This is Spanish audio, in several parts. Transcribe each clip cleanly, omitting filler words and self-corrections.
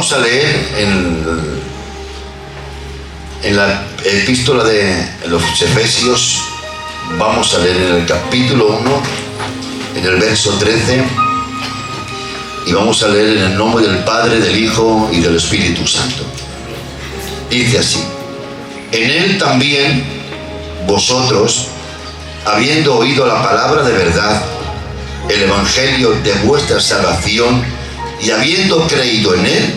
Vamos a leer en la epístola de los Efesios, vamos a leer en el capítulo 1, en el verso 13, y vamos a leer en el nombre del Padre, del Hijo y del Espíritu Santo. Dice así: en él también vosotros, habiendo oído la palabra de verdad, el evangelio de vuestra salvación, y habiendo creído en él,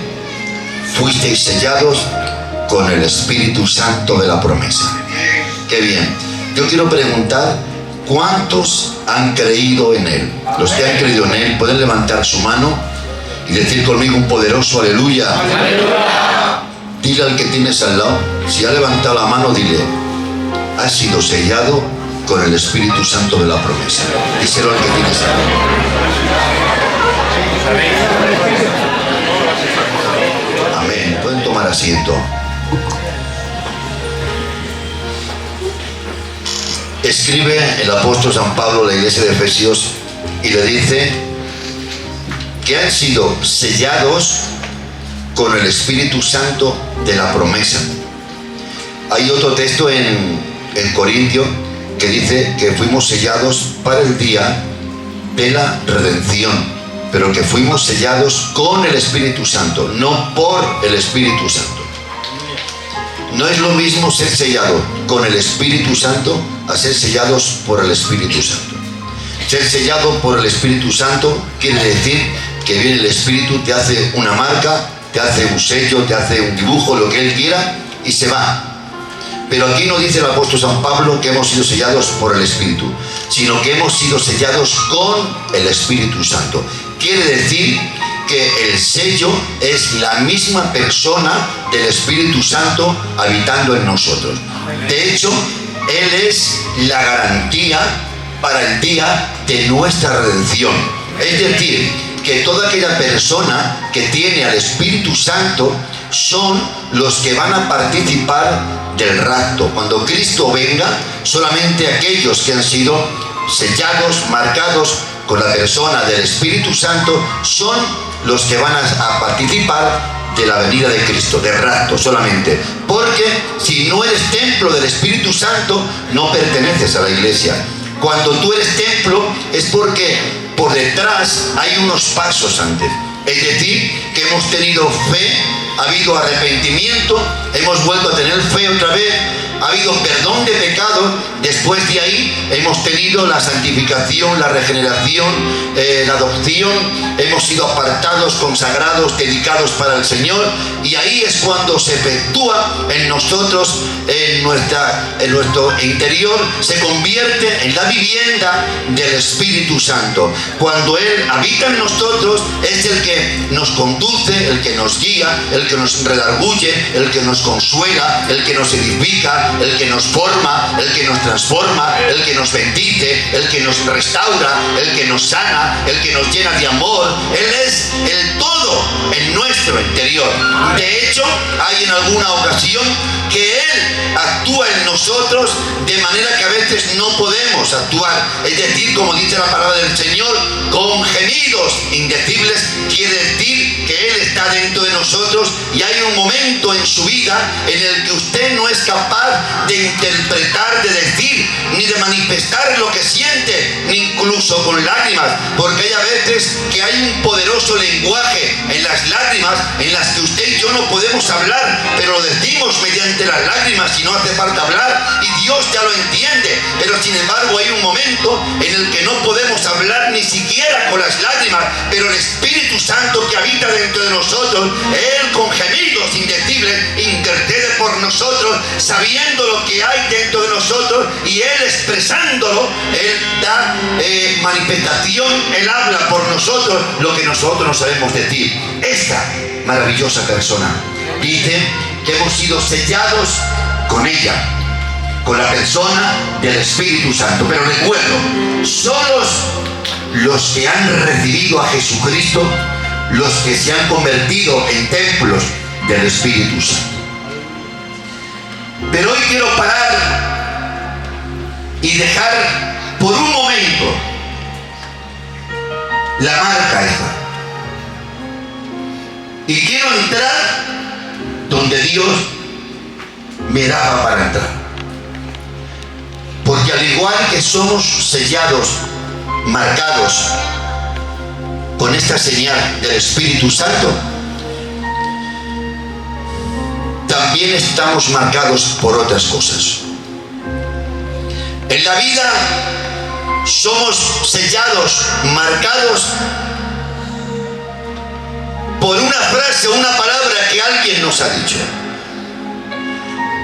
fuisteis sellados con el Espíritu Santo de la promesa. Qué bien. Yo quiero preguntar, ¿cuántos han creído en él? Los que han creído en él pueden levantar su mano y decir conmigo un poderoso aleluya. ¡Aleluya! Dile al que tienes al lado, si ha levantado la mano, dile: has sido sellado con el Espíritu Santo de la promesa. Díselo al que tienes al lado. Amén. Pueden tomar asiento. Escribe el apóstol San Pablo a la iglesia de Efesios y le dice que han sido sellados con el Espíritu Santo de la promesa. Hay otro texto en Corintios que dice que fuimos sellados para el día de la redención, pero que fuimos sellados con el Espíritu Santo, no por el Espíritu Santo. No es lo mismo ser sellado con el Espíritu Santo a ser sellados por el Espíritu Santo. Ser sellado por el Espíritu Santo quiere decir que viene el Espíritu, te hace una marca, te hace un sello, te hace un dibujo, lo que Él quiera, y se va. Pero aquí no dice el apóstol San Pablo que hemos sido sellados por el Espíritu, sino que hemos sido sellados con el Espíritu Santo. Quiere decir que el sello es la misma persona del Espíritu Santo habitando en nosotros. De hecho, Él es la garantía para el día de nuestra redención. Es decir, que toda aquella persona que tiene al Espíritu Santo son los que van a participar del rapto. Cuando Cristo venga, solamente aquellos que han sido sellados, marcados con la persona del Espíritu Santo, son los que van a participar de la venida de Cristo, del rapto solamente. Porque si no eres templo del Espíritu Santo, no perteneces a la iglesia. Cuando tú eres templo es porque por detrás hay unos pasos antes. Es decir, que hemos tenido fe, ha habido arrepentimiento, hemos vuelto a tener fe otra vez, ha habido perdón de pecado. Después de ahí hemos tenido la santificación, la regeneración, la adopción, hemos sido apartados, consagrados, dedicados para el Señor, y ahí es cuando se efectúa en nosotros, en nuestro interior, se convierte en la vivienda del Espíritu Santo. Cuando Él habita en nosotros, es el que nos conduce, el que nos guía, el que nos redarguye, el que nos consuela, el que nos edifica, el que nos forma, el que nos transforma, el que nos bendice, el que nos restaura, el que nos sana, el que nos llena de amor. Él es el todo en nuestro interior. De hecho, hay en alguna ocasión que Él actúa en nosotros de manera que a veces no podemos actuar. Es decir, como dice la palabra del Señor, con gemidos indecibles. Quiere decir que Él está dentro de nosotros, y hay un momento en su vida en el que usted no es capaz de interpretar, de decir, ni de manifestar lo que siente, ni incluso con lágrimas, porque hay a veces que hay un poderoso lenguaje en las lágrimas en las que usted y yo no podemos hablar, pero lo decimos mediante las lágrimas y no hace falta hablar, y Dios ya lo entiende. Pero sin embargo hay un momento en el que no podemos hablar ni siquiera con las lágrimas, pero el Espíritu Santo que habita dentro de nosotros, Él con gemidos indecibles intercede por nosotros, sabiendo lo que hay dentro de nosotros, y Él expresándolo, Él da manifestación, Él habla por nosotros lo que nosotros no sabemos decir. Esta maravillosa persona dice que hemos sido sellados con ella, con la persona del Espíritu Santo. Pero recuerdo, solos los que han recibido a Jesucristo, los que se han convertido en templos del Espíritu Santo. Pero hoy quiero parar y dejar por un momento la marca esta. Y quiero entrar donde Dios me daba para entrar. Porque al igual que somos sellados, marcados con esta señal del Espíritu Santo, también estamos marcados por otras cosas. En la vida somos sellados, marcados por una frase o una palabra que alguien nos ha dicho.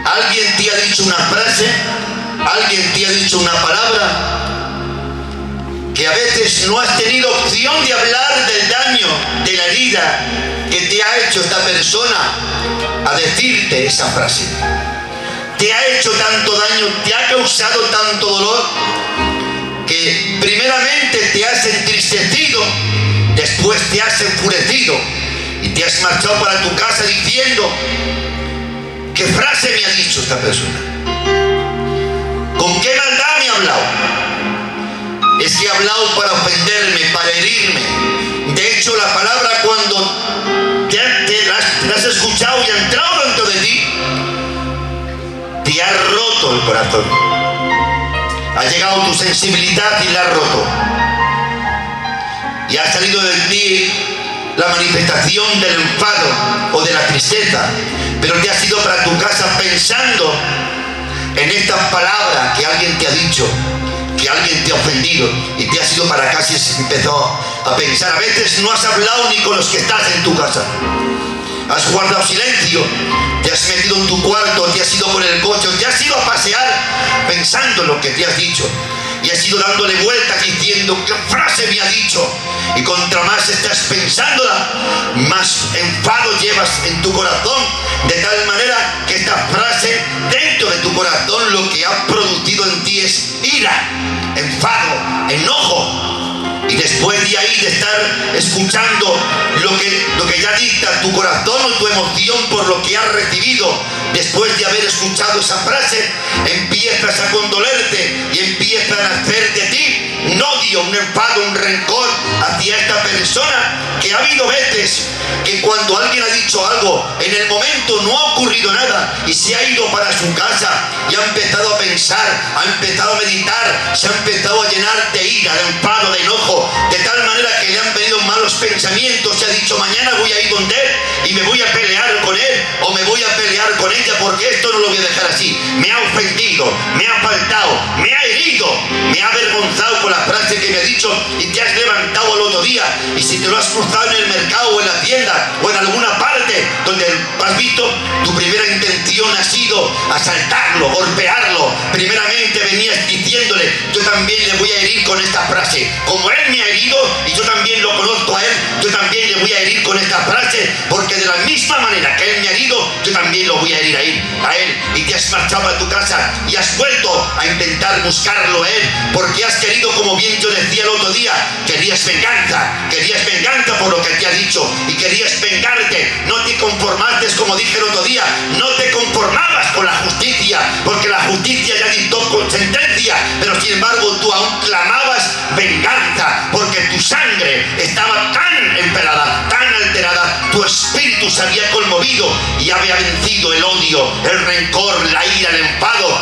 Alguien te ha dicho una frase, alguien te ha dicho una palabra que a veces no has tenido opción de hablar del daño, de la herida que te ha hecho esta persona a decirte esa frase. Te ha hecho tanto daño, te ha causado tanto dolor, que primeramente te has entristecido, después te has enfurecido y te has marchado para tu casa diciendo: ¿qué frase me ha dicho esta persona? ¿Con qué maldad me ha hablado? Es que ha hablado para ofenderme, para herirme. De hecho, la palabra, cuando la has escuchado y ha entrado dentro de ti, te ha roto el corazón. Ha llegado tu sensibilidad y la ha roto. Y ha salido de ti la manifestación del enfado o de la tristeza. Pero te has ido para tu casa pensando en estas palabras que alguien te ha dicho, que alguien te ha ofendido, y te has ido para casa y has empezado a pensar. A veces no has hablado ni con los que estás en tu casa. Has guardado silencio, te has metido en tu cuarto, te has ido con el coche, te has ido a pasear pensando en lo que te has dicho. Y has ido dándole vueltas diciendo: ¿qué frase me ha dicho? Y contra más estás pensándola, más enfado llevas en tu corazón. De tal manera que esta frase dentro de tu corazón lo que ha producido en ti es ira, enfado, enojo. Y después de ahí, de estar escuchando lo que ya dicta tu corazón o tu emoción por lo que has recibido, después de haber escuchado esa frase, empiezas a condolerte y empiezan a hacer de ti un odio, un enfado, un rencor hacia esta persona. Que ha habido veces que cuando alguien ha dicho algo, en el momento no ha ocurrido nada y se ha ido para su casa y ha empezado a pensar, ha empezado a meditar, se ha empezado a llenar de ira, de enfado, de enojo, de tal manera que le han venido malos pensamientos. Se ha dicho: mañana voy a ir donde él y me voy a pelear con él o me voy a pelear con ella, porque esto no lo voy a dejar así. Me ha ofendido, me ha faltado, me ha herido, me ha avergonzado con la frase que me ha dicho, y te has levantado al otro día. Y si te lo has cruzado en el mercado o en la tienda o en alguna parte donde has visto, tu primera intención ha sido asaltarlo, golpearlo. Primeramente venías diciéndole: yo también le voy a herir con esta frase. Como él me ha herido y yo también lo conozco a él, yo también le voy a herir con esta frase, porque de la misma manera que él me ha herido, yo también lo voy a herir a él. Y te has marchado a tu casa y has vuelto a intentar buscarlo a él, porque has querido, como bien yo decía el otro día, querías venganza por lo que te ha dicho y querías vengarte. No te conformaste, como dije el otro día, no te conformabas con la justicia, porque la justicia ya dictó con sentencia, pero sin embargo tú aún clamabas venganza, porque tu sangre estaba tan empelada, tan alterada, tu espíritu se había conmovido y había vencido el odio, el rencor, la ira, el enfado,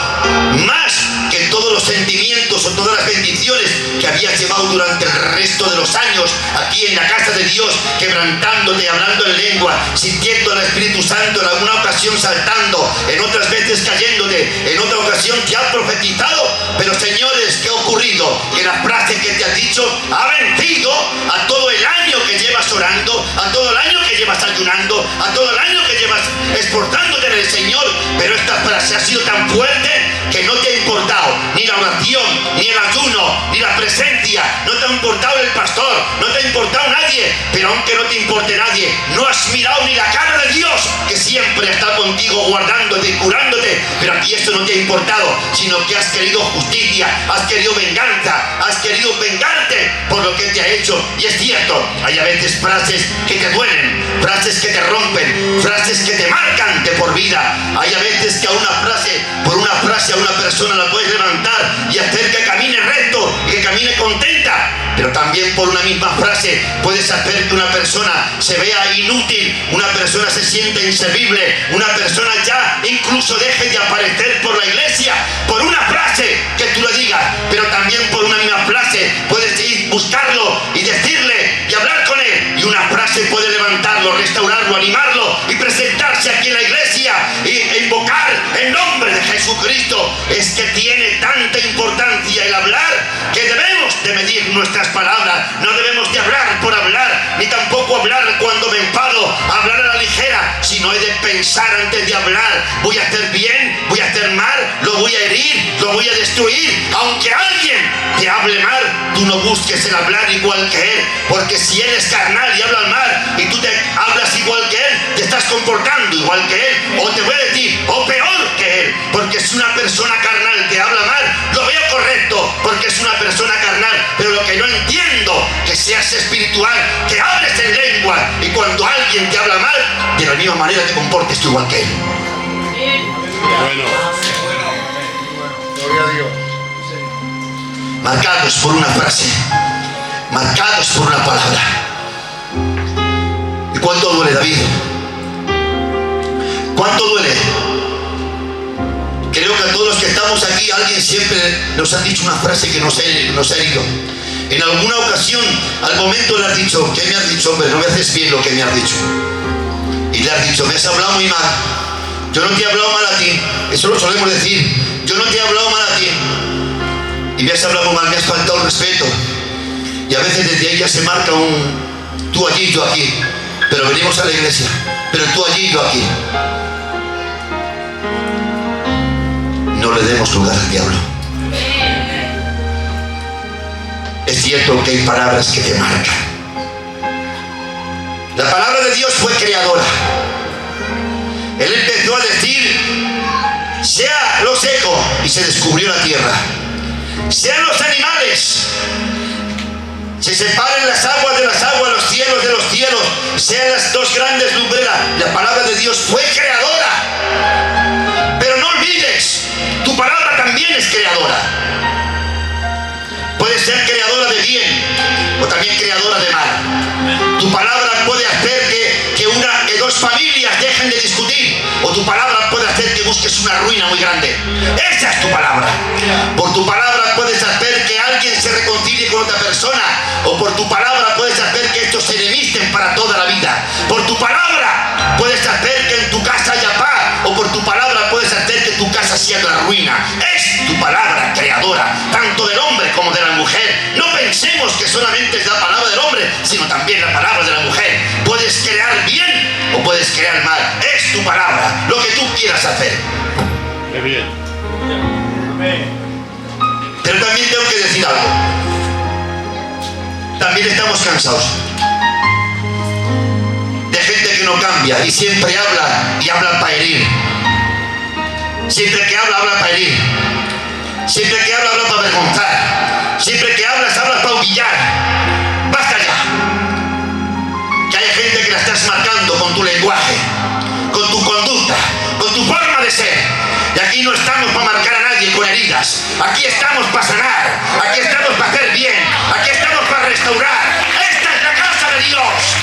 más que todos los sentimientos o todas las bendiciones que habías llevado durante el resto de los años aquí en la casa de Dios, quebrantándote, hablando en lengua, sintiendo al Espíritu Santo, en alguna ocasión saltando, en otras veces cayéndote, en otra ocasión te ha profetizado. Pero señores, ¿qué ha ocurrido? Que la frase que te ha dicho ha vencido a todo el año que llevas orando, a todo el año que llevas ayunando, a todo el año que llevas esforzándote en el Señor. Pero esta frase ha sido tan fuerte que no te ha importado ni la oración, ni el ayuno, ni la presencia, no te ha importado el pastor, no te ha importado nadie. Pero aunque no te importe nadie, no has mirado ni la cara de Dios, que siempre está contigo, guardándote y curándote. Pero aquí esto no te ha importado, sino que has querido justicia, has querido venganza, has querido vengarte por lo que te ha hecho. Y es cierto, hay a veces frases que te duelen, frases que te rompen, frases que te marcan de por vida. Hay a veces que a una frase, por una frase a una persona la puedes levantar y hacer que camine recto y que camine contenta. pero también por una misma frase puedes hacer que una persona se vea inútil, una persona se siente inservible, una persona ya incluso deje de aparecer por la iglesia, por una frase que tú le digas. Pero también por una misma frase puedes ir, buscarlo y decirle y hablar con él, y una frase puede levantarlo, restaurarlo, animarlo y presentarse aquí en la iglesia e invocar el nombre de Jesucristo. Es que tiene tanta importancia el hablar que debemos de medir nuestras palabras. No debemos de hablar por hablar, ni tampoco hablar cuando me enfado, hablar a la ligera, sino he de pensar antes de hablar. Voy a hacer bien, voy a hacer mal, lo voy a herir, lo voy a destruir. Aunque alguien te hable mal, tú no busques el hablar igual que él, porque si él es carnal y habla mal y tú te hablas igual que él, te estás comportando igual que él, o te voy a decir, o peor que él. Porque si una persona carnal te habla mal, lo veo correcto, porque es una persona carnal, pero lo que no entiendo, que seas espiritual, que hables en lengua, y cuando alguien te habla mal, de la misma manera te comportes tú igual que él. Bueno. Gloria a Dios. Marcados por una frase, marcados por una palabra. ¿Y cuánto duele, David? ¿Cuánto duele? Creo que a todos los que estamos aquí, alguien siempre nos ha dicho una frase que nos ha herido. En alguna ocasión, al momento le has dicho, ¿qué me has dicho, hombre? No me haces bien lo que me has dicho. Y le has dicho, me has hablado muy mal. Yo no te he hablado mal a ti. Eso lo solemos decir. Yo no te he hablado mal a ti. Y me has hablado mal, me has faltado el respeto. Y a veces desde ahí ya se marca un tú allí, yo aquí. Pero venimos a la iglesia. Pero tú allí, yo aquí. No le demos lugar al diablo. Es cierto que hay palabras que te marcan. La palabra de Dios fue creadora. Él empezó a decir, sea lo seco, y se descubrió la tierra. Sean los animales, se separen las aguas de las aguas, los cielos de los cielos, sean las dos grandes lumbreras. La palabra de Dios fue creadora. Pero no olvides, tu palabra también es creadora. Puede ser creadora de bien o también creadora de mal. Tu palabra puede hacer que dos familias dejen de discutir, o tu palabra puede hacer que busques una ruina muy grande. Esa es tu palabra. Por tu palabra puedes hacer que alguien se reconcilie con otra persona, o por tu palabra puedes hacer que estos se enemisten para toda la vida. Por tu palabra puedes hacer que en tu casa haya paz, o por tu palabra puedes hacer que tu casa sea una ruina. Es tu palabra creadora, tanto del hombre como de la mujer. No pensemos que solamente es la palabra del hombre, sino también la palabra de la mujer. Puedes crear bien o puedes crear mal. Es tu palabra, lo que tú quieras hacer. Qué bien. Pero también tengo que decir algo. También estamos cansados de gente que no cambia y siempre habla y habla para herir. Siempre que habla, habla para herir. Siempre que habla, habla para avergonzar. Siempre que hablas para humillar. Basta ya. Que hay gente que la estás marcando con tu lenguaje, con tu conducta, con tu forma de ser. Y aquí no estamos para marcar a nadie con heridas. Aquí estamos para sanar. Aquí estamos para hacer bien. Aquí estamos para restaurar. Esta es la casa de Dios.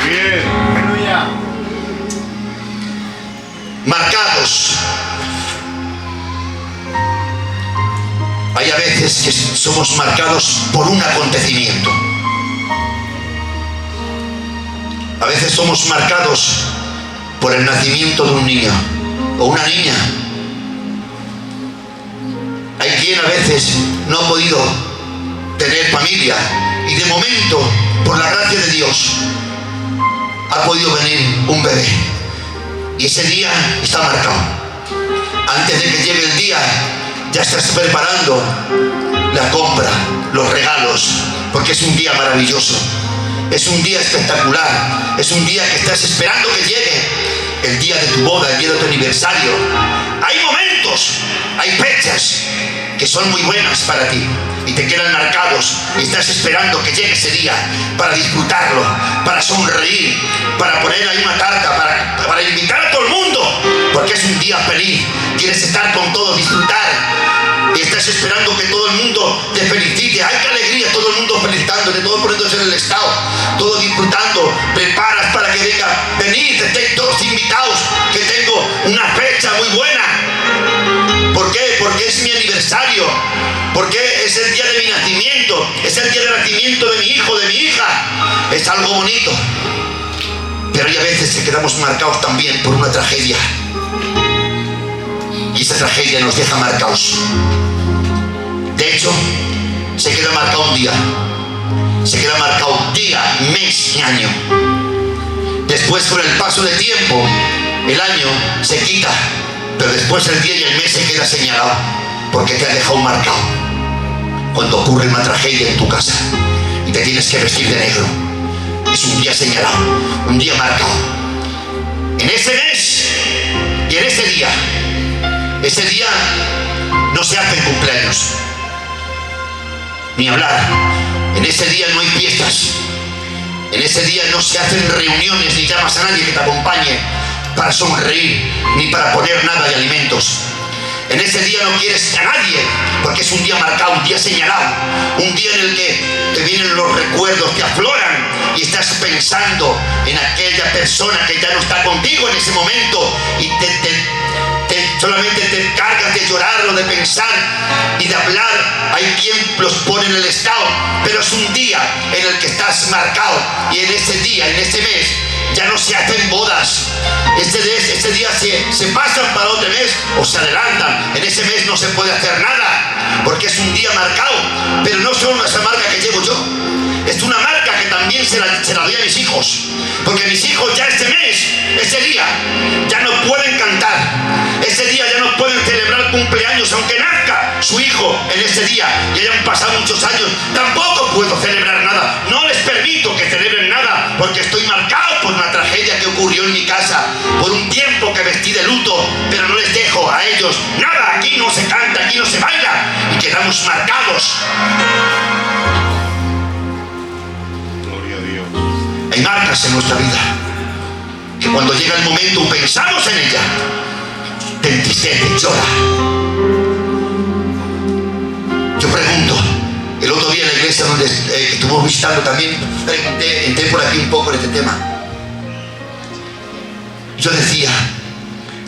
Bien. Marcados. Hay a veces que somos marcados por un acontecimiento. A veces somos marcados por el nacimiento de un niño o una niña. Hay quien a veces no ha podido tener familia y de momento, por la gracia de Dios, ha podido venir un bebé. Y ese día está marcado. Antes de que llegue el día, ya estás preparando la compra, los regalos, porque es un día maravilloso. Es un día espectacular. Es un día que estás esperando que llegue. El día de tu boda, el día de tu aniversario. Hay momentos, hay fechas que son muy buenas para ti y te quedan marcados y estás esperando que llegue ese día para disfrutarlo, para sonreír, para poner ahí una tarta, para invitar a todo el mundo, porque es un día feliz. Quieres estar con todos, disfrutar. Y estás esperando que todo el mundo te felicite. ¡Ay, qué alegría! Todo el mundo felicitándote, todo poniéndose en el estado, todo disfrutando. Preparas para que venga. Venid, estéis todos invitados, que tengo una fecha muy buena. ¿Por qué? Porque es mi aniversario. Porque es el día de mi nacimiento. Es el día de nacimiento de mi hijo, de mi hija. Es algo bonito. Pero hay a veces que quedamos marcados también por una tragedia. Y esa tragedia nos deja marcados. De hecho, se queda marcado un día. Se queda marcado día, mes y año. Después, con el paso del tiempo, el año se quita. Pero después el día y el mes se queda señalado. Porque te ha dejado marcado. Cuando ocurre una tragedia en tu casa y te tienes que vestir de negro, es un día señalado, un día marcado. En ese mes y en ese día no se hacen cumpleaños, ni hablar. En ese día no hay fiestas. En ese día no se hacen reuniones, ni llamas a nadie que te acompañe para sonreír, ni para poner nada de alimentos. En ese día no quieres a nadie, porque es un día marcado, un día señalado, un día en el que te vienen los recuerdos, te afloran y estás pensando en aquella persona que ya no está contigo en ese momento y solamente te cargas de llorar o de pensar y de hablar. Hay quien los pone en el estado, pero es un día en el que estás marcado, y en ese día, en ese mes, ya no se hacen bodas. Este día se pasan para otro mes o se adelantan. En ese mes no se puede hacer nada, porque es un día marcado. Pero no solo esa marca que llevo yo, es una marca que también se la doy a mis hijos. Porque mis hijos ya este mes, ese día, ya no pueden cantar. Ese día ya no pueden celebrar cumpleaños, aunque nazca su hijo en ese día y hayan pasado muchos años. Tampoco puedo celebrar nada. No les permito que celebren nada, porque estoy marcado por una tragedia que ocurrió en mi casa, por un tiempo que vestí de luto. Pero no les dejo a ellos nada. Aquí no se canta, aquí no se baila, y quedamos marcados. Gloria a Dios. Hay marcas en nuestra vida que cuando llega el momento pensamos en ella, te entristece, llora. Yo pregunto, el otro día en la iglesia donde estuvimos visitando también, entré por aquí un poco en este tema. Yo decía,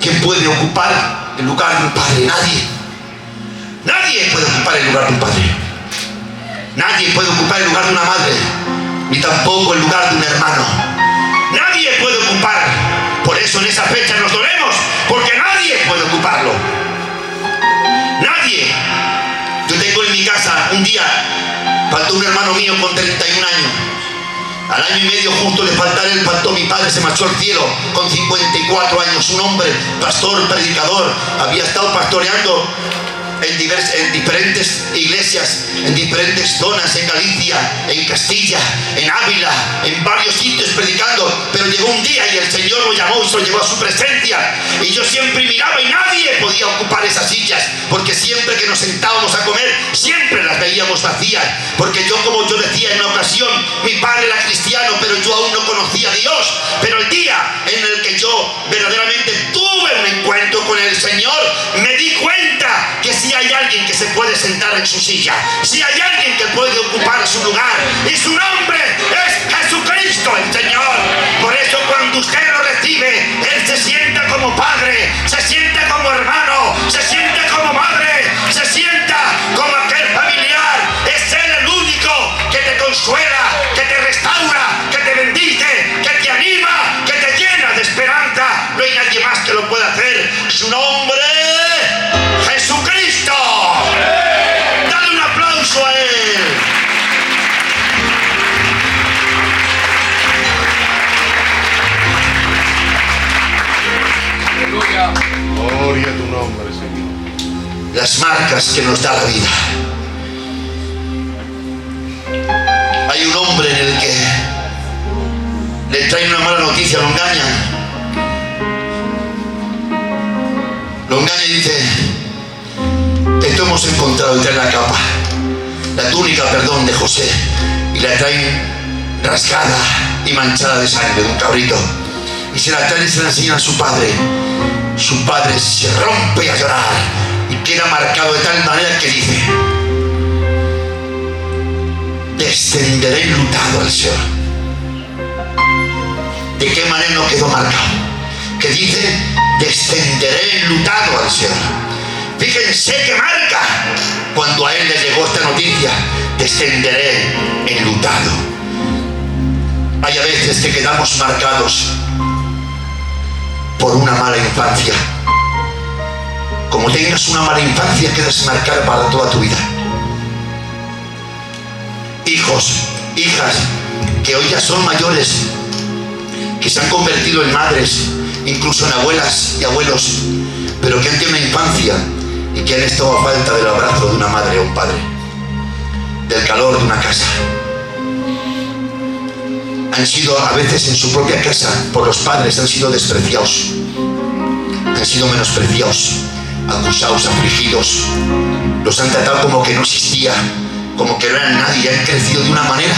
¿quién puede ocupar el lugar de un padre? Nadie. Nadie puede ocupar el lugar de un padre. Nadie puede ocupar el lugar de una madre, ni tampoco el lugar de un hermano. Nadie puede ocupar. Por eso en esa fecha nos dolemos, porque nadie puede ocuparlo. Nadie. Yo tengo en mi casa un día, faltó un hermano mío con 31 años. Al año y medio justo de faltar él, faltó mi padre, se marchó al cielo con 54 años. Un hombre, pastor, predicador, había estado pastoreando en diferentes iglesias, en diferentes zonas, en Galicia, en Castilla, en Ávila, en varios sitios predicando. Pero llegó un día y el Señor lo llamó y se lo llevó a su presencia. Y yo siempre miraba y nadie podía ocupar esas sillas, porque siempre que nos sentábamos a comer, siempre las veíamos vacías. Porque yo, como yo decía en una ocasión, mi padre era cristiano, pero yo aún no conocía a Dios. Pero el día en el que yo verdaderamente tuve un encuentro con el Señor, me di cuenta que si hay alguien que se puede sentar en su silla, si hay alguien que puede ocupar su lugar, y su nombre es Jesucristo el Señor. Por eso cuando usted lo recibe, Él se sienta como padre, se sienta como hermano, se sienta como madre, se sienta como aquel familiar. Es Él el único que te consuela, que te restaura, que te bendice, que te anima, que te llena de esperanza. No hay nadie más que lo pueda hacer. Su nombre, Jesucristo. Dale un aplauso a Él. Gloria a tu nombre, Señor. Las marcas que nos da la vida. Hay un hombre en el que le traen una mala noticia, lo engañan. Lo engaña y dice, esto hemos encontrado, y trae la capa, la túnica, perdón, de José, y la traen rasgada y manchada de sangre de un cabrito, y se la traen y se la enseñan a su padre. su padre se rompe a llorar y queda marcado de tal manera que dice: descenderé enlutado al Señor. ¿De qué manera no quedó marcado? Que dice: descenderé enlutado al Señor. Fíjense que marca cuando a él le llegó esta noticia: descenderé enlutado. Hay a veces que quedamos marcados por una mala infancia. Como tengas una mala infancia, quedas marcada para toda tu vida. Hijos, hijas, que hoy ya son mayores, que se han convertido en madres, incluso en abuelas y abuelos, pero que han tenido una infancia y que han estado a falta del abrazo de una madre o un padre, del calor de una casa. Han sido a veces en su propia casa, por los padres, han sido despreciados, han sido menospreciados, acusados, afligidos. Los han tratado como que no existía, como que no eran nadie, y han crecido de una manera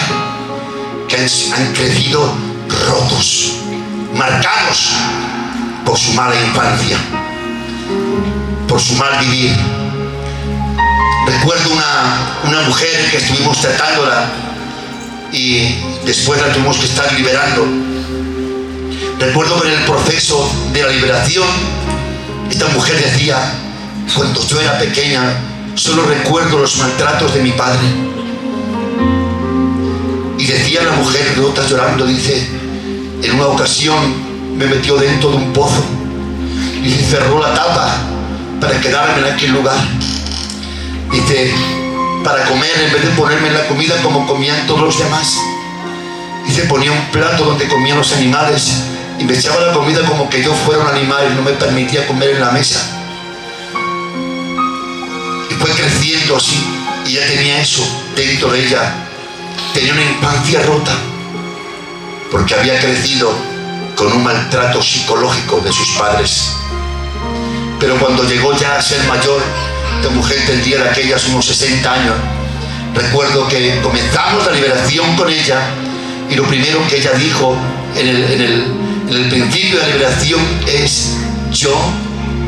que han crecido rotos, marcados por su mala infancia, por su mal vivir. Recuerdo una mujer que estuvimos tratándola y después la tuvimos que estar liberando. Recuerdo ver el proceso de la liberación. Esta mujer decía: cuando yo era pequeña solo recuerdo los maltratos de mi padre. Y decía la mujer, rota llorando, dice: en una ocasión me metió dentro de un pozo y cerró la tapa para quedarme en aquel lugar. Dice: para comer, en vez de ponerme la comida como comían todos los demás, dice, ponía un plato donde comían los animales y me echaba la comida como que yo fuera un animal y no me permitía comer en la mesa. Y fue creciendo así, y ya tenía eso dentro de ella. Tenía una infancia rota porque había crecido con un maltrato psicológico de sus padres. Pero cuando llegó ya a ser mayor, esta mujer tendría de aquellas unos 60 años. Recuerdo que comenzamos la liberación con ella y lo primero que ella dijo en el principio de la liberación es: yo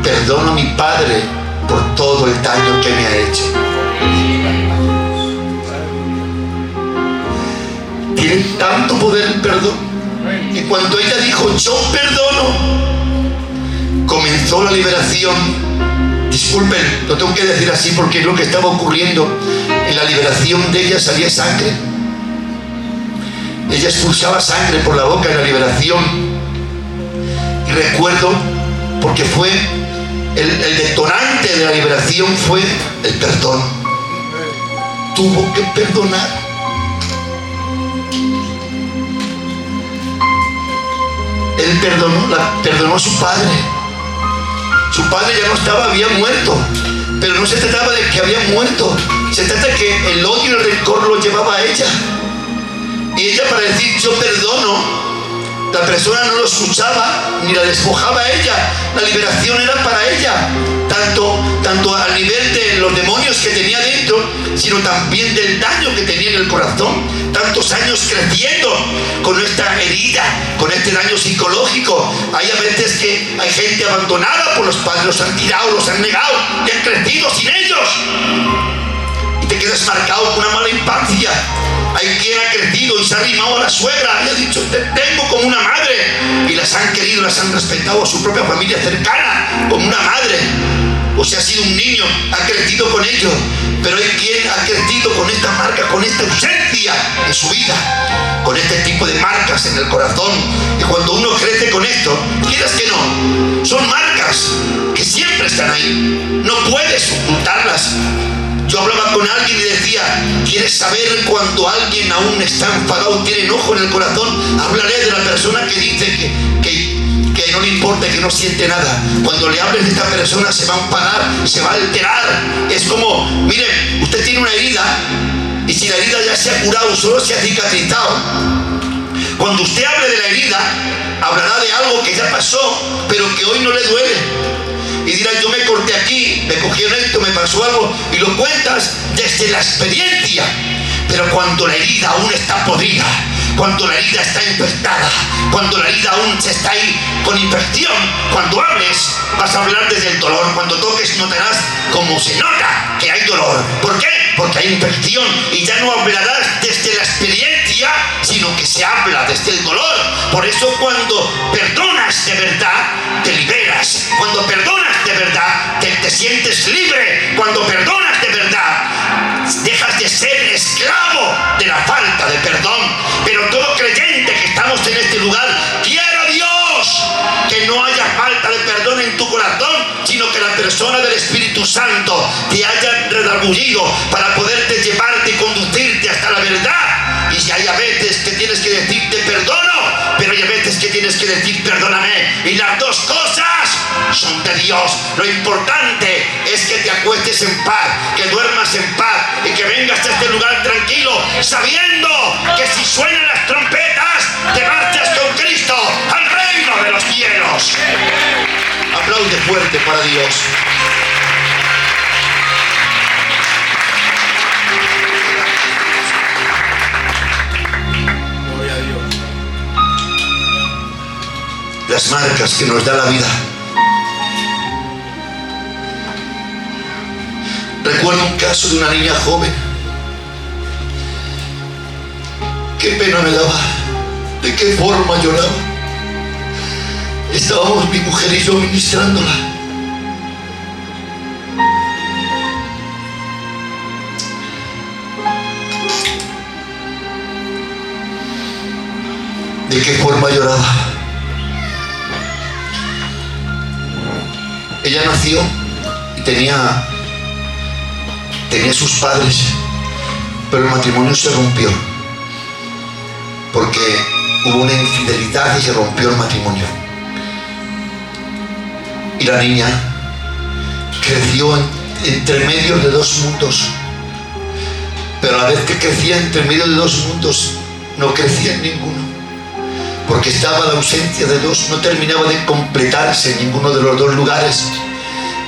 perdono a mi padre por todo el daño que me ha hecho. Tiene tanto poder el perdón. Y cuando ella dijo: yo perdono, comenzó la liberación. Disculpen, lo tengo que decir así porque es lo que estaba ocurriendo. En la liberación de ella salía sangre. Ella expulsaba sangre por la boca en la liberación. Y recuerdo, porque fue el detonante de la liberación fue el perdón. Tuvo que perdonar. Él perdonó a su padre. Su padre ya no estaba, había muerto. Pero no se trataba de que había muerto. Se trata de que el odio y el rencor lo llevaba a ella. Y ella, para decir yo perdono, la persona no lo escuchaba ni la despojaba a ella. La liberación era para ella, tanto al nivel de los demonios que tenía dentro, sino también del daño que tenía en el corazón. Tantos años creciendo con esta herida, con este daño psicológico. Hay a veces que hay gente abandonada por los padres, los han tirado, los han negado y han crecido sin ellos. Y te quedas marcado con una mala infancia. Hay quien ha crecido y se ha arrimado a la suegra y ha dicho: te tengo como una madre. Y las han querido, las han respetado a su propia familia cercana como una madre. O si ha sido un niño, ha crecido con ellos. Pero hay quien ha crecido con esta marca, con esta ausencia en su vida, con este tipo de marcas en el corazón. Y cuando uno crece con esto, quieras que no, son marcas que siempre están ahí. No puedes ocultarlas. Yo hablaba con alguien y decía: ¿quieres saber cuando alguien aún está enfadado, tiene enojo en el corazón? Hablaré de la persona que dice que no le importa, que no siente nada. Cuando le hables de esta persona se va a enfadar, se va a alterar. Es como, miren, usted tiene una herida y si la herida ya se ha curado, solo se ha cicatrizado. Cuando usted hable de la herida, hablará de algo que ya pasó, pero que hoy no le duele. Y dirás: yo me corté aquí, me cogieron esto, me pasó algo, y lo cuentas desde la experiencia. Pero cuando la herida aún está podrida, cuando la herida está infectada, cuando la herida aún se está ahí con infección. Cuando hables, vas a hablar desde el dolor. Cuando toques, notarás como se nota que hay dolor. ¿Por qué? Porque hay infección, y ya no hablarás desde la experiencia, sino que se habla desde el dolor. Por eso cuando perdonas de verdad, te liberas. Cuando perdonas de verdad, te sientes libre. Cuando perdonas de verdad, dejas de ser esclavo de la falta de perdón. Pero todo creyente que estamos en este lugar, quiera Dios que no haya falta de perdón en tu corazón, sino que la persona del Espíritu Santo te haya redargullido para poderte llevarte y conducirte hasta la verdad. Y si hay a veces que tienes que decir te perdono, pero hay a veces que tienes que decir perdóname, y las dos cosas son de Dios. Lo importante es que te acuestes en paz, que duermas en paz y que vengas a este lugar tranquilo, sabiendo que si suenan las trompetas, te marchas con Cristo al reino de los cielos. Aplaude fuerte para Dios. Gloria a Dios. Las marcas que nos da la vida. Recuerdo un caso de una niña joven. Qué pena me daba, de qué forma lloraba. Estábamos mi mujer y yo ministrándola. De qué forma lloraba. Ella nació y tenía sus padres, pero el matrimonio se rompió porque hubo una infidelidad y se rompió el matrimonio. Y la niña creció entre medio de dos mundos, pero a la vez que crecía entre medio de dos mundos, no crecía en ninguno, porque estaba la ausencia de dos, no terminaba de completarse en ninguno de los dos lugares.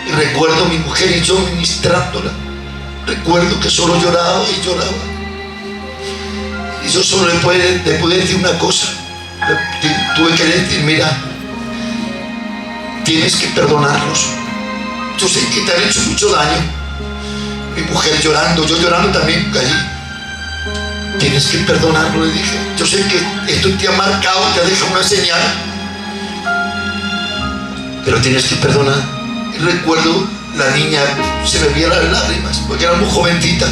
Y recuerdo a mi mujer y yo ministrándola. Recuerdo que solo lloraba y lloraba. Y yo solo le pude decir una cosa. Tuve que decir, mira, tienes que perdonarlos. Yo sé que te han hecho mucho daño. Mi mujer llorando, yo llorando también allí. Tienes que perdonarlo, le dije. Yo sé que esto te ha marcado, te ha dejado una señal, pero tienes que perdonar. Y recuerdo, la niña se bebía las lágrimas, porque era muy jovencita.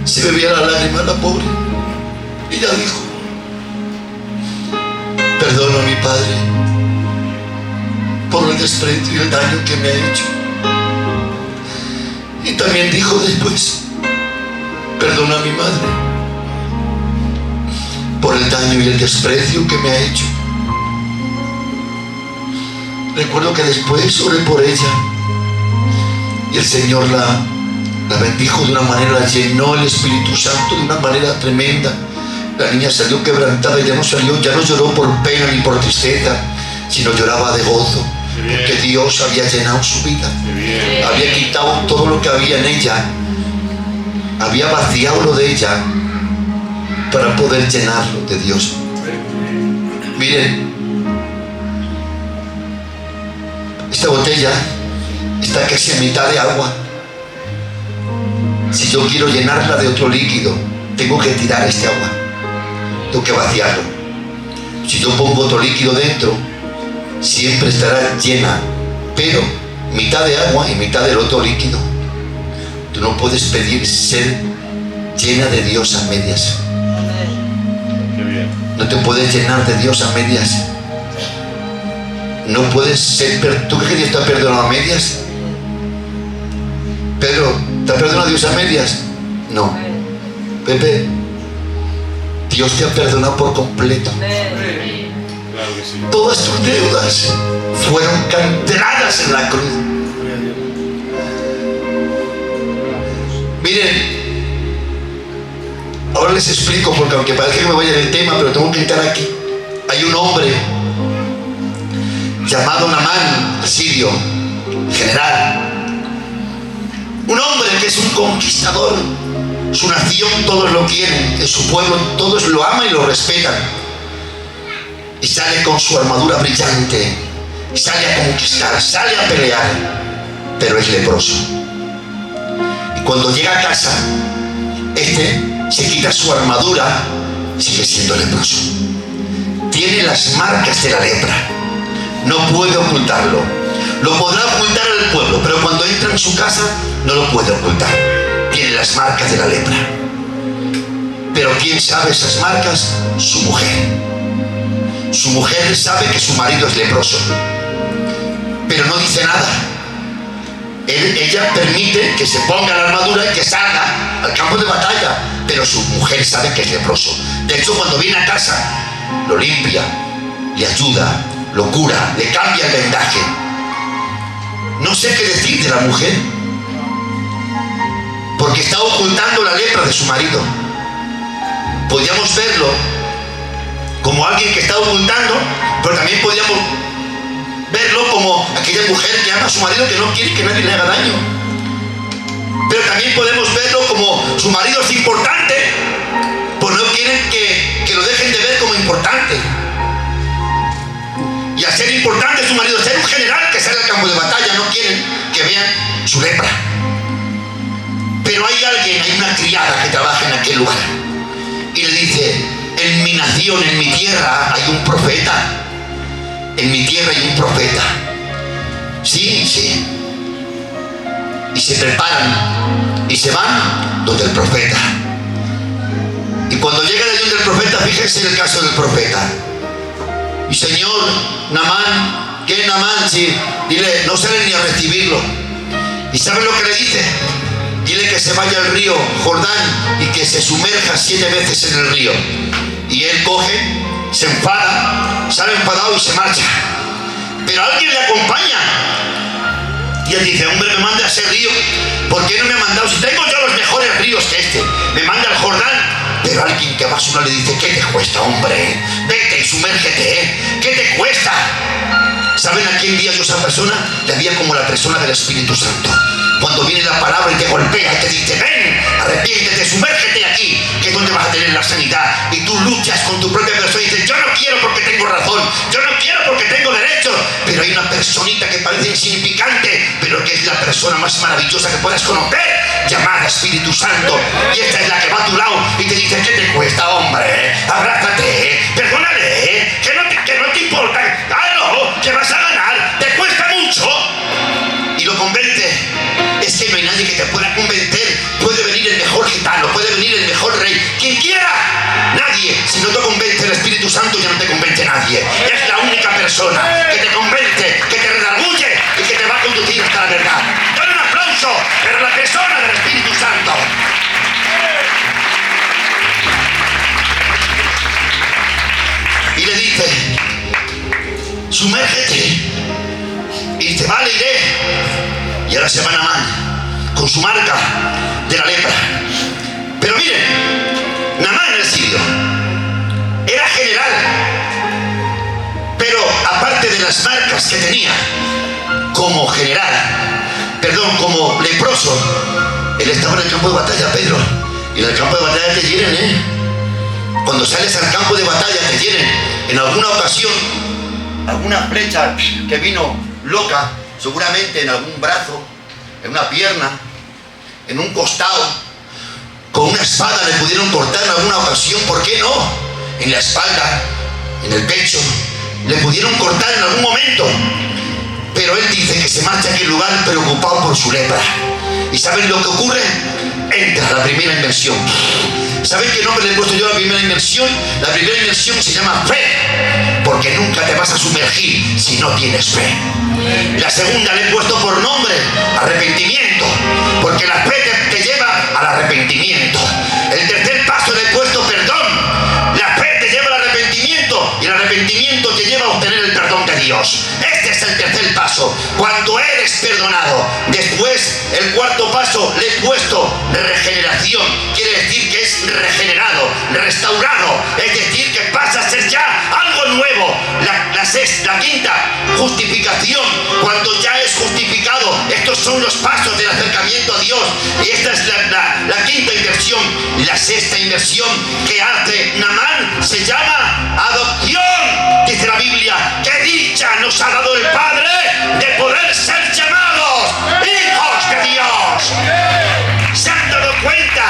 Se bebía las lágrimas, la pobre. Y ella dijo, perdono a mi padre por el desprecio y el daño que me ha hecho. Y también dijo después, perdono a mi madre por el daño y el desprecio que me ha hecho. Recuerdo que después oré por ella y el Señor la bendijo de una manera, la llenó el Espíritu Santo de una manera tremenda. La niña salió quebrantada y ya no lloró por pena ni por tristeza, sino lloraba de gozo, porque Dios había llenado su vida, había quitado todo lo que había en ella, había vaciado lo de ella para poder llenarlo de Dios. Miren, esta botella está casi a mitad de agua. Si yo quiero llenarla de otro líquido, tengo que tirar este agua, tengo que vaciarlo. Si yo pongo otro líquido dentro, siempre estará llena, pero mitad de agua y mitad del otro líquido. Tú no puedes pedir ser llena de Dios a medias. No te puedes llenar de Dios a medias. No puedes ser... ¿Tú crees que Dios te ha perdonado a medias? Pedro, ¿te ha perdonado Dios a medias? No. Pepe, Dios te ha perdonado por completo. Claro que sí. Todas tus deudas fueron canceladas en la cruz. Miren, ahora les explico, porque aunque parece que me vaya del tema, pero tengo que estar aquí. Hay un hombre llamado Naamán, sirio, general. Un hombre que es un conquistador, Su nación todos lo quieren, en su pueblo todos lo aman y lo respetan. Y sale con su armadura brillante, sale a conquistar, sale a pelear, pero es leproso. Y cuando llega a casa, se quita su armadura, sigue siendo leproso. Tiene las marcas de la lepra, no puede ocultarlo. Lo podrá ocultar al pueblo, pero cuando entra en su casa no lo puede ocultar. Tiene las marcas de la lepra. Pero ¿quién sabe esas marcas? Su mujer. Su mujer sabe que su marido es leproso, pero no dice nada. Ella permite que se ponga la armadura y que salga al campo de batalla, pero su mujer sabe que es leproso. De hecho, cuando viene a casa, lo limpia, le ayuda, lo cura, le cambia el vendaje. No sé qué decir de la mujer, porque está ocultando la lepra de su marido. Podríamos verlo como alguien que está ocultando, pero también podríamos verlo como aquella mujer que ama a su marido, que no quiere que nadie le haga daño. Pero también podemos verlo como su marido es importante, pues no quieren que lo dejen de ver como importante. Y al ser importante su marido, ser un general que sale al campo de batalla, no quieren que vean su lepra. Pero hay una criada que trabaja en aquel lugar y le dice: en mi nación, en mi tierra hay un profeta. En mi tierra hay un profeta. Sí, sí. Y se preparan y se van donde el profeta. Y cuando llegan allí donde el profeta, fíjense en el caso del profeta. Y señor, Naamán, ¿qué es Naamán? Sí, dile, no sale ni a recibirlo. ¿Y saben lo que le dice? Dile que se vaya al río Jordán y que se sumerja 7 veces en el río. Y él coge, se enfada, sale enfadado y se marcha. Pero alguien le acompaña. Y él dice: hombre, me manda a ese río. ¿Por qué no me ha mandado? Si tengo yo los mejores ríos que este. Me manda al Jordán. Pero alguien que va solo le dice: ¿qué te cuesta, hombre? Vete y sumérgete, ¿eh? ¿Qué te cuesta? ¿Saben a quién vi yo a esa persona? Le veía como la persona del Espíritu Santo. Cuando viene la palabra y te golpea y te dice: ven, arrepiéntete, sumérgete aquí, que es donde vas a tener la sanidad. Y tú luchas con tu propia persona y dices: yo no quiero porque tengo razón, yo no quiero porque tengo derecho. Pero hay una personita que parece insignificante, pero que es la persona más maravillosa que puedas conocer, llamada Espíritu Santo. Y esta es la que va a tu lado y te dice: ¿qué te cuesta, hombre? Abrázate, perdónale, que no te importa. Hazlo, que vas a ganar, te cuesta mucho. Y lo convence. Es que no hay nadie que te pueda convencer. Puede venir el mejor gitano, puede venir el mejor rey, quien quiera. Nadie. Si no te convence el Espíritu Santo, ya no te convence nadie. Es la única persona que te convence, que te redarguye y que te va a conducir hasta la verdad. Dale un aplauso para la persona del Espíritu Santo. Y le dice: sumérgete. Y dice: vale, iré. Y ahora se va Naamán con su marca de la lepra. Pero miren, Naamán el sirio era general, pero aparte de las marcas que tenía como como leproso, él estaba en el campo de batalla, Pedro. Y en el campo de batalla te hieren, Cuando sales al campo de batalla te hieren. En alguna ocasión, alguna flecha que vino loca, seguramente en algún brazo, en una pierna, en un costado, con una espada le pudieron cortar en alguna ocasión. ¿Por qué no? En la espalda, en el pecho, le pudieron cortar en algún momento. Pero él dice que se marcha a aquel lugar preocupado por su lepra. ¿Y saben lo que ocurre? Entra la primera inmersión. ¿Saben qué nombre le he puesto yo a la primera inmersión? La primera inmersión se llama fe, porque nunca te vas a sumergir si no tienes fe. La segunda le he puesto por nombre arrepentimiento, porque la fe te lleva al arrepentimiento. El tercer paso le he puesto perdón. La fe te lleva al arrepentimiento y el arrepentimiento te lleva a obtener el perdón de Dios. Este es el tercer paso, cuando eres perdonado. Después, el cuarto paso le he puesto regeneración. Quiere decir que es regenerado, restaurado, es decir, que pasa a ser ya algo nuevo. La quinta, justificación. Cuando ya es justificado, esto son los pasos del acercamiento a Dios. Y esta es la quinta inversión. La sexta inversión que hace Naamán se llama adopción. Dice la Biblia, que dicha nos ha dado el Padre de poder ser llamados hijos de Dios. ¿Se han dado cuenta?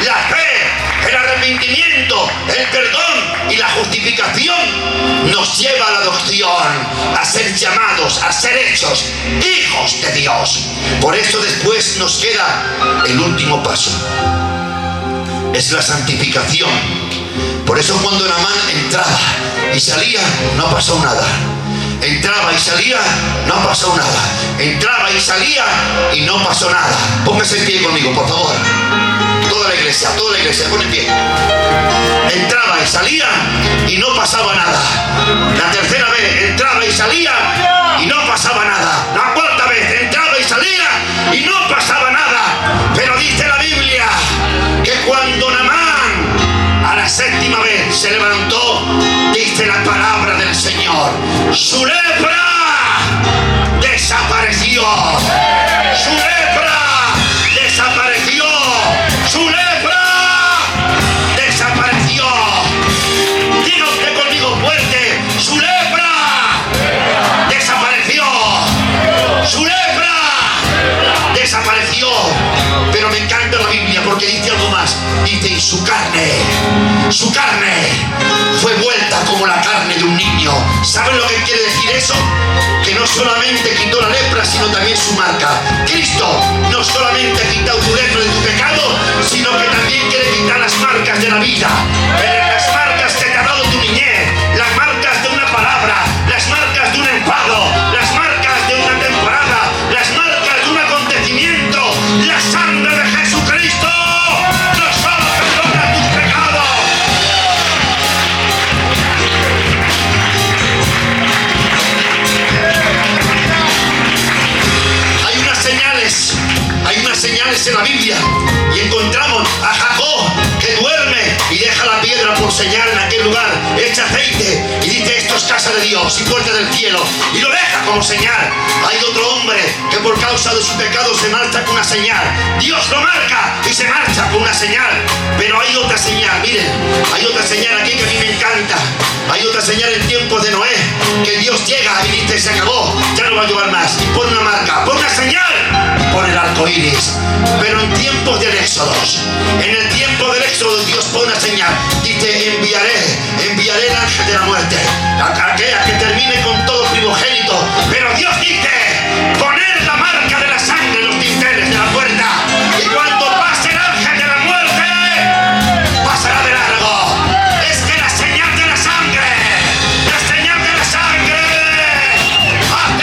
La fe, el arrepentimiento, el perdón y la justificación nos lleva a la adopción, a ser llamados, a ser hechos hijos de Dios. Por eso después nos queda el último paso. Es la santificación. Por eso cuando Naamán entraba y salía, no pasó nada. Entraba y salía, no pasó nada. Entraba y salía y no pasó nada. Póngase en pie conmigo, por favor. Toda la iglesia, pon en pie. Entraba y salía y no pasaba nada. La tercera vez entraba y salía y no pasaba nada. La cuarta vez entraba y salía y no pasaba nada. Pero dice la Biblia que cuando Naamán a la séptima vez se levantó, dice la palabra del Señor, su lepra desapareció. Su lepra desapareció. Su lepra desapareció. Diga usted conmigo fuerte, su lepra desapareció. Su lepra desapareció. Pero me encanta la Biblia porque dice algo más. Dice, y su carne fue vuelta como la carne de un niño. ¿Saben lo que quiere decir eso? Que no solamente quitó la lepra, sino también su marca. Cristo no solamente ha quitado tu lepra de tu pecado, sino que también quiere quitar las marcas de la vida. Las marcas que te ha dado tu niñez, las marcas de una palabra, las marcas de un enfado, las marcas de una temporada, las marcas de un acontecimiento. La sangre de Jesucristo no solo perdona tus pecados. Hay unas señales en la Biblia y encontramos a Jacob que duerme y deja la piedra por señal en aquel lugar, echa aceite y dice, esto es casa de Dios y puerta del cielo, y lo deja como señal. Hay otro hombre que por causa de su pecado se marcha con una señal. Dios lo marca y se marcha con una señal. Pero hay otra señal, miren, hay otra señal aquí que a mí me encanta. Hay otra señal en tiempos de Noé, que Dios llega y dice, se acabó, ya no va a llover más, y pone una marca, pone una señal, pone el arco iris. Pero en tiempos del Éxodo, en el tiempo del Éxodo, Dios pone una señal, dice, enviaré el ángel de la muerte, a que termine con todo primogénito. Pero Dios dice, poner la marca de la sangre en los dinteles de la puerta, y cuando pase el ángel de la muerte, pasará de largo. Es que la señal de la sangre hace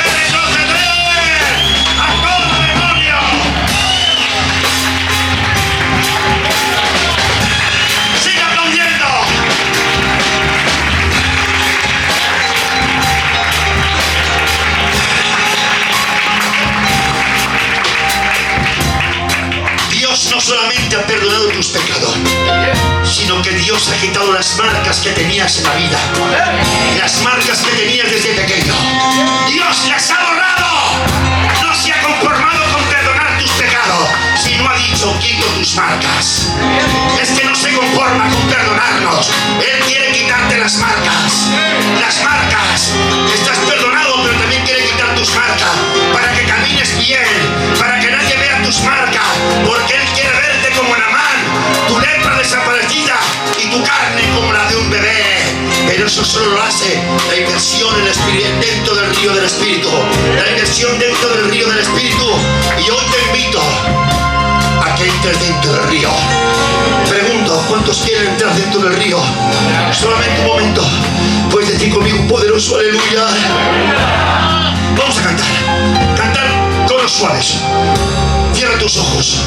retroceder a todo demonio. Siga aplaudiendo. Dios no solamente ha perdonado tus pecados, sino que Dios ha quitado las marcas que tenías en la vida, las marcas que tenías desde pequeño. Dios las ha borrado. No se ha conformado con perdonar tus pecados, sino ha dicho, quito tus marcas. Es que no se conforma con perdonarnos, Él quiere quitarte las marcas. Las marcas, estás perdonado, pero también quiere quitar tus marcas, para que camines bien, para que nadie vea tus marcas, porque Él quiere verte como Naamán, tu lepra desaparecida y tu carne como la de un bebé. Pero eso solo lo hace la inmersión en el espíritu, dentro del río del Espíritu, la inmersión dentro del río del Espíritu. Y hoy te invito a que entres dentro del río. Pregunto, ¿cuántos quieren entrar dentro del río? Solamente un momento. Puedes decir conmigo un poderoso aleluya. Vamos a cantar coros suaves. Cierra tus ojos.